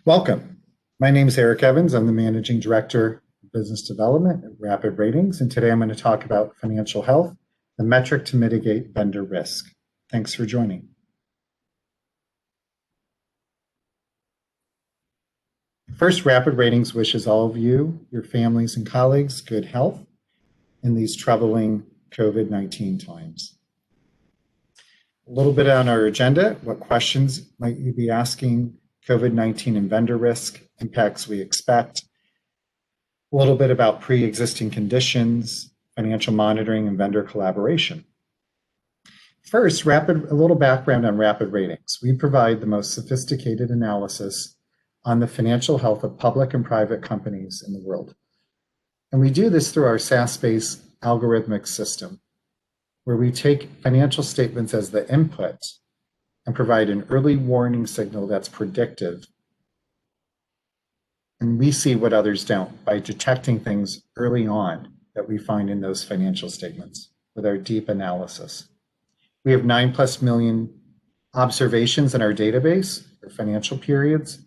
Welcome. My name is Eric Evans. I'm the Managing Director of Business Development at RapidRatings, and today I'm going to talk about financial health, the metric to mitigate vendor risk. Thanks for joining. First, RapidRatings wishes all of you, your families, and colleagues good health in these troubling COVID-19 times. A little bit on our agenda. What questions might you be asking? COVID-19 and vendor risk, impacts we expect, a little bit about pre-existing conditions, financial monitoring, and vendor collaboration. First, a little background on RapidRatings. We provide the most sophisticated analysis on the financial health of public and private companies in the world. And we do this through our SaaS-based algorithmic system, where we take financial statements as the input and provide an early warning signal that's predictive. And we see what others don't by detecting things early on that we find in those financial statements with our deep analysis. We have 9+ million observations in our database for financial periods.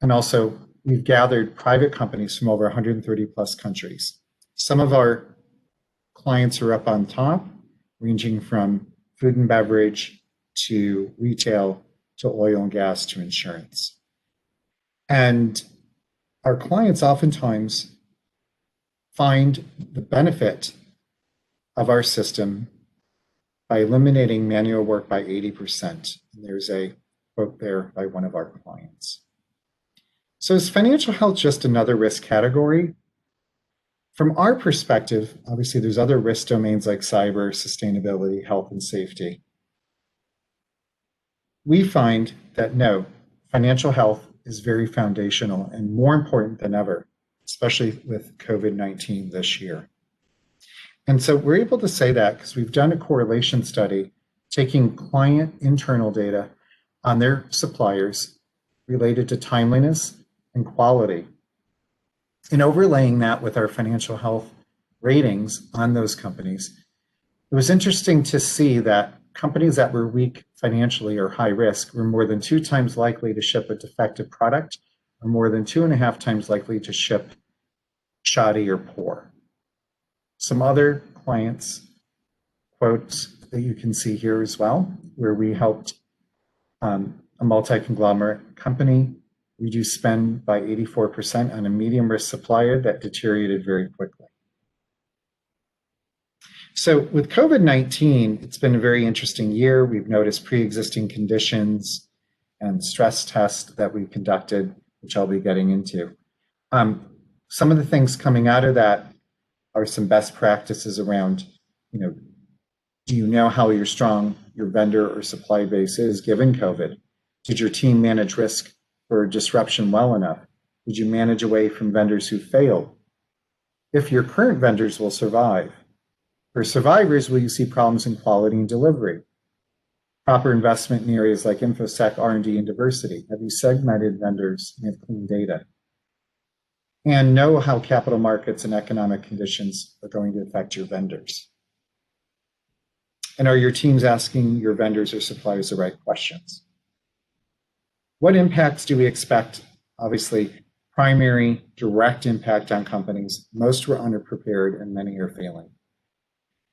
And also we've gathered private companies from over 130+ countries. Some of our clients are up on top, ranging from food and beverage to retail, to oil and gas, to insurance. And our clients oftentimes find the benefit of our system by eliminating manual work by 80%. And there's a quote there by one of our clients. So is financial health just another risk category? From our perspective, obviously there's other risk domains like cyber, sustainability, health, and safety. We find that no, financial health is very foundational and more important than ever, especially with COVID-19 this year. And so we're able to say that because we've done a correlation study taking client internal data on their suppliers related to timeliness and quality, and overlaying that with our financial health ratings on those companies. It was interesting to see that companies that were weak financially or high risk were more than 2 times likely to ship a defective product, or more than 2.5 times likely to ship shoddy or poor. Some other clients quotes that you can see here as well, where we helped a multi-conglomerate company reduce spend by 84% on a medium risk supplier that deteriorated very quickly. So with COVID-19, it's been a very interesting year. We've noticed pre-existing conditions and stress tests that we conducted, which I'll be getting into. Some of the things coming out of that are some best practices around, do you know how strong your vendor or supply base is given COVID? Did your team manage risk for disruption well enough? Did you manage away from vendors who failed? If your current vendors will survive. For survivors, will you see problems in quality and delivery? Proper investment in areas like InfoSec, R&D, and diversity. Have you segmented vendors and have clean data? And know how capital markets and economic conditions are going to affect your vendors. And are your teams asking your vendors or suppliers the right questions? What impacts do we expect? Obviously, primary direct impact on companies. Most were underprepared and many are failing.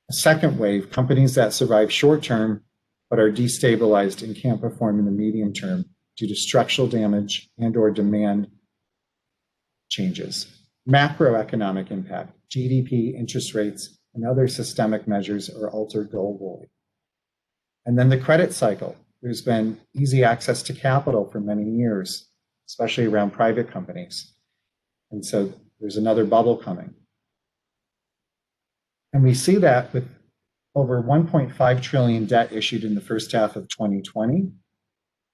A second wave, companies that survive short term but are destabilized and can't perform in the medium term due to structural damage and or demand changes. Macroeconomic impact, GDP, interest rates, and other systemic measures are altered globally. And then the credit cycle. There's been easy access to capital for many years, especially around private companies. And so there's another bubble coming. And we see that with over 1.5 trillion debt issued in the first half of 2020,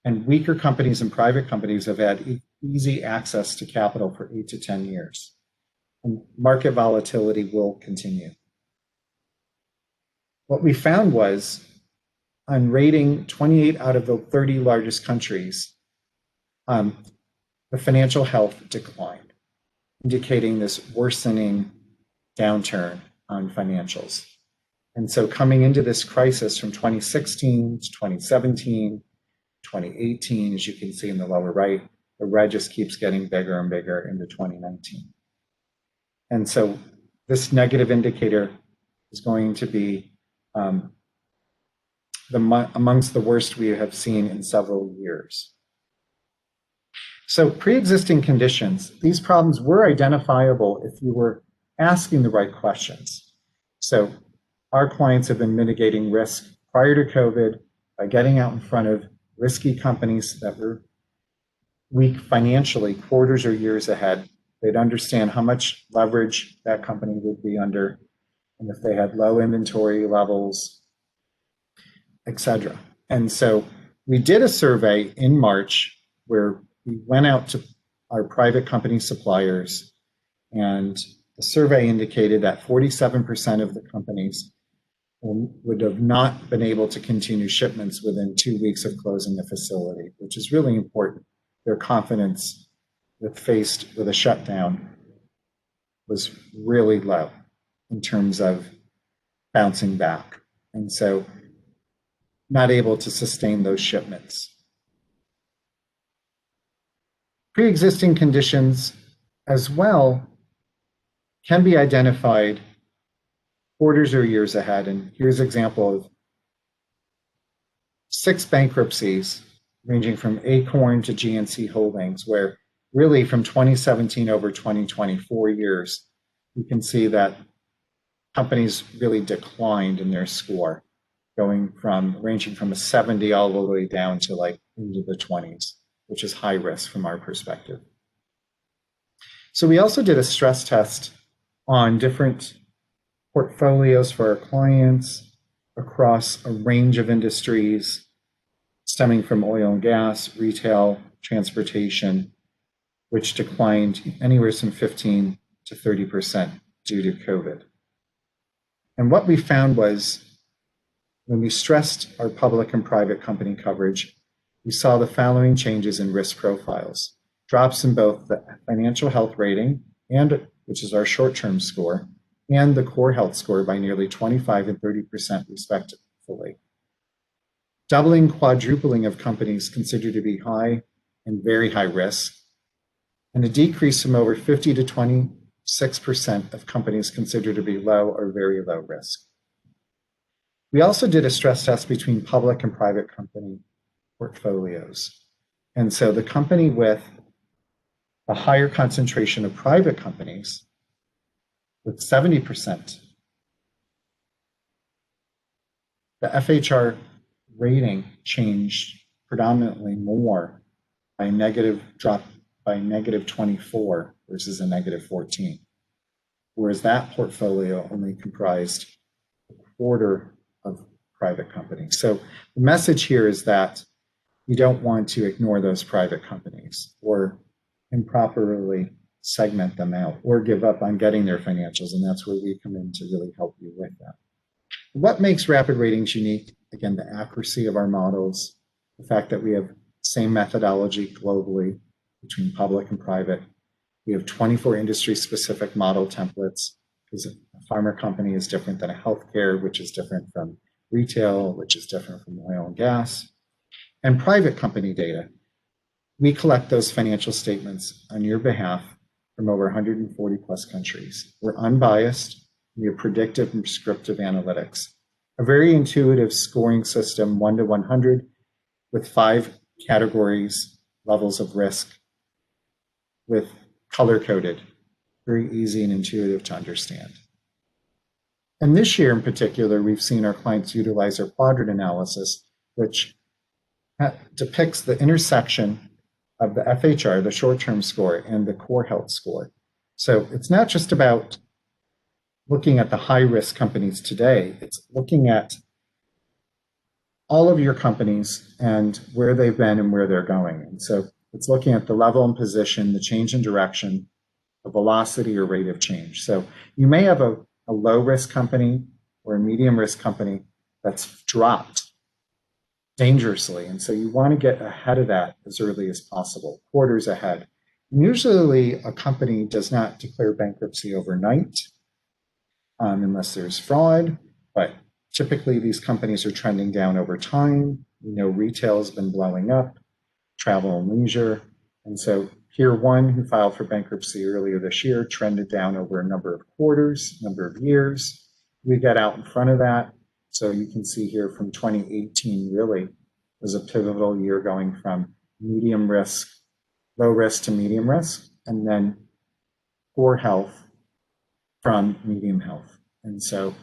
and weaker companies and private companies have had easy access to capital for 8 to 10 years. And market volatility will continue. What we found was, on rating 28 out of the 30 largest countries, the financial health declined, indicating this worsening downturn on financials. And so coming into this crisis from 2016 to 2017, 2018, as you can see in the lower right, the red just keeps getting bigger and bigger into 2019. And so this negative indicator is going to be amongst the worst we have seen in several years. So pre-existing conditions, these problems were identifiable if you were asking the right questions. So our clients have been mitigating risk prior to COVID by getting out in front of risky companies that were weak financially, quarters or years ahead. They'd understand how much leverage that company would be under, and if they had low inventory levels, et cetera. And so we did a survey in March where we went out to our private company suppliers, and the survey indicated that 47% of the companies would have not been able to continue shipments within 2 weeks of closing the facility, which is really important. Their confidence faced with a shutdown was really low in terms of bouncing back. And so not able to sustain those shipments. Pre-existing conditions as well can be identified quarters or years ahead. And here's an example of 6 bankruptcies ranging from Acorn to GNC Holdings, where really from 2017 over 2020, 4 years, you can see that companies really declined in their score, ranging from a 70 all the way down to like into the 20s, which is high risk from our perspective. So we also did a stress test on different portfolios for our clients across a range of industries, stemming from oil and gas, retail, transportation, which declined anywhere from 15 to 30% due to COVID. And what we found was when we stressed our public and private company coverage, we saw the following changes in risk profiles: drops in both the financial health rating, which is our short-term score, and the core health score by nearly 25 and 30% respectively. Doubling, quadrupling of companies considered to be high and very high risk, and a decrease from over 50 to 26% of companies considered to be low or very low risk. We also did a stress test between public and private company portfolios. And so the company with a higher concentration of private companies, with 70%, the FHR rating changed predominantly more by drop by -24 versus a -14, whereas that portfolio only comprised a quarter of private companies. So the message here is that you don't want to ignore those private companies or improperly segment them out or give up on getting their financials, and that's where we come in to really help you with that. What makes RapidRatings unique? Again, the accuracy of our models, the fact that we have same methodology globally between public and private. We have 24 industry-specific model templates, because a pharma company is different than a healthcare, which is different from retail, which is different from oil and gas. And private company data. We collect those financial statements on your behalf from over 140 plus countries. We're unbiased. We have predictive and prescriptive analytics. A very intuitive scoring system, 1 to 100, with 5 categories, levels of risk, with color-coded, very easy and intuitive to understand. And this year in particular, we've seen our clients utilize our Quadrant analysis, which depicts the intersection of the FHR, the short-term score, and the core health score. So it's not just about looking at the high-risk companies today, it's looking at all of your companies and where they've been and where they're going. And so it's looking at the level and position, the change in direction, the velocity or rate of change. So you may have a low-risk company or a medium-risk company that's dropped dangerously. And so you want to get ahead of that as early as possible, quarters ahead. And usually a company does not declare bankruptcy overnight unless there's fraud, but typically these companies are trending down over time. We know retail has been blowing up, travel and leisure, And so Peer 1, who filed for bankruptcy earlier this year, trended down over a number of quarters, number of years. We got out in front of that. So you can see here from 2018 really was a pivotal year going from medium risk, low risk to medium risk, and then poor health from medium health. And so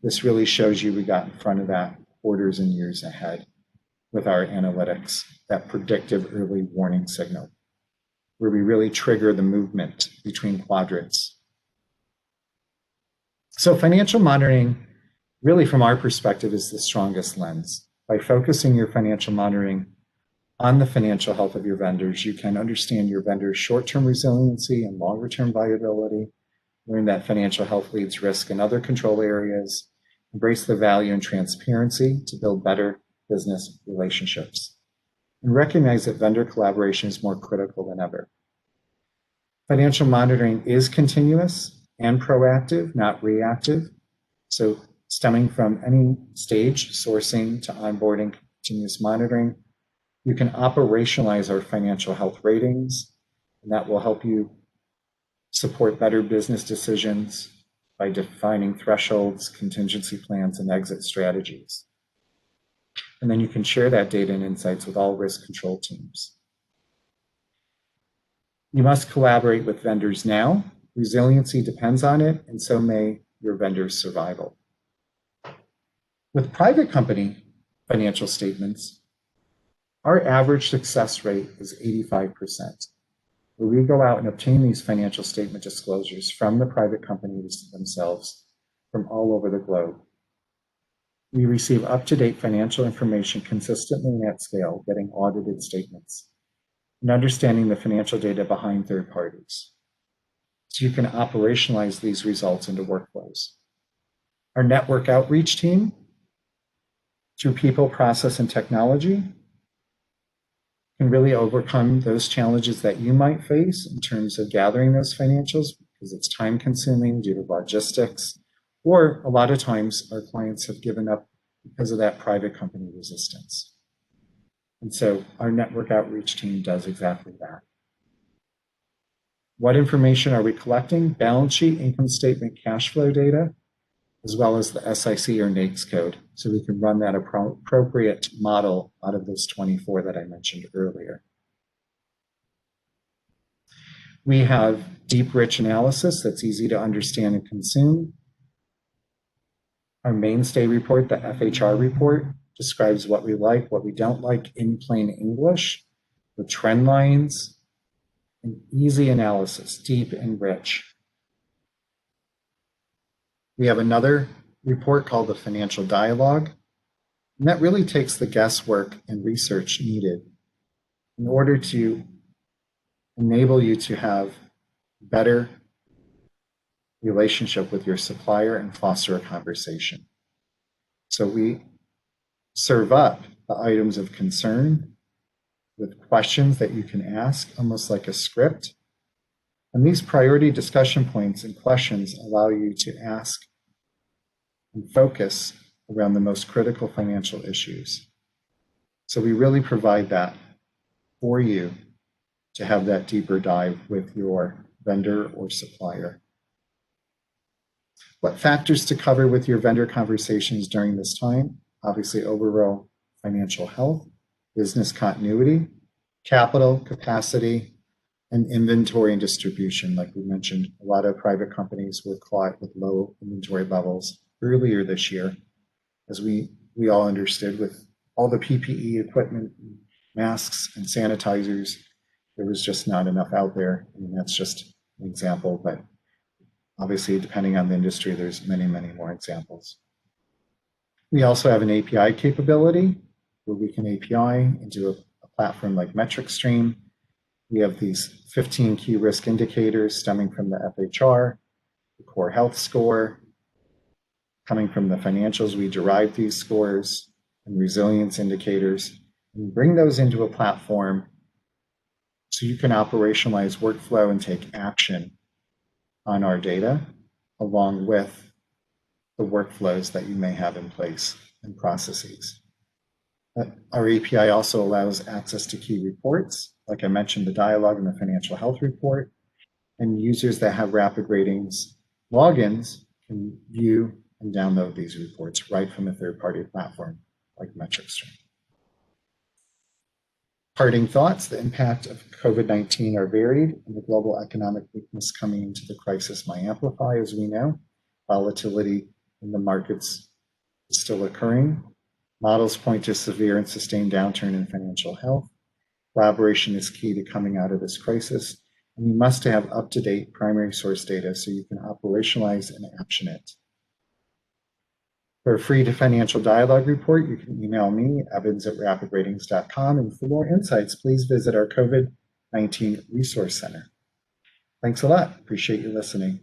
this really shows you we got in front of that quarters and years ahead with our analytics, that predictive early warning signal, where we really trigger the movement between quadrants. So financial monitoring, really from our perspective, is the strongest lens. By focusing your financial monitoring on the financial health of your vendors, you can understand your vendors' short-term resiliency and longer-term viability, learn that financial health leads risk in other control areas, embrace the value and transparency to build better business relationships, and recognize that vendor collaboration is more critical than ever. Financial monitoring is continuous and proactive, not reactive. So stemming from any stage, sourcing to onboarding, continuous monitoring, you can operationalize our financial health ratings, and that will help you support better business decisions by defining thresholds, contingency plans, and exit strategies. And then you can share that data and insights with all risk control teams. You must collaborate with vendors now. Resiliency depends on it, and so may your vendor's survival. With private company financial statements, our average success rate is 85%, where we go out and obtain these financial statement disclosures from the private companies themselves from all over the globe. We receive up-to-date financial information consistently and at scale, getting audited statements, and understanding the financial data behind third parties. So you can operationalize these results into workflows. Our network outreach team, through people, process, and technology, can really overcome those challenges that you might face in terms of gathering those financials, because it's time consuming due to logistics, or a lot of times our clients have given up because of that private company resistance. And so our network outreach team does exactly that. What information are we collecting? Balance sheet, income statement, cash flow data, as well as the SIC or NAICS code, so we can run that appropriate model out of those 24 that I mentioned earlier. We have deep, rich analysis that's easy to understand and consume. Our mainstay report, the FHR report, describes what we like, what we don't like in plain English, with trend lines, and easy analysis, deep and rich. We have another report called the Financial Dialogue, and that really takes the guesswork and research needed in order to enable you to have better relationship with your supplier and foster a conversation. So we serve up the items of concern with questions that you can ask, almost like a script. And these priority discussion points and questions allow you to ask and focus around the most critical financial issues. So we really provide that for you to have that deeper dive with your vendor or supplier. What factors to cover with your vendor conversations during this time? Obviously, overall financial health, business continuity, capital, capacity, and inventory and distribution. Like we mentioned, a lot of private companies were caught with low inventory levels earlier this year, as we all understood with all the PPE equipment, masks and sanitizers, there was just not enough out there. I mean, that's just an example, but obviously, depending on the industry, there's many, many more examples. We also have an API capability where we can API into a platform like MetricStream. We have these 15 key risk indicators stemming from the FHR, the core health score. Coming from the financials, we derive these scores and resilience indicators and bring those into a platform so you can operationalize workflow and take action on our data, along with the workflows that you may have in place and processes. Our API also allows access to key reports like I mentioned, the dialogue and the financial health report. And users that have RapidRatings logins can view and download these reports right from a third-party platform like MetricStream. Parting thoughts, the impact of COVID-19 are varied, and the global economic weakness coming into the crisis might amplify, as we know. Volatility in the markets is still occurring. Models point to severe and sustained downturn in financial health. Collaboration is key to coming out of this crisis, and you must have up-to-date primary source data so you can operationalize and action it. For a free financial dialogue report, you can email me, evans@rapidratings.com, and for more insights, please visit our COVID-19 Resource Center. Thanks a lot. Appreciate you listening.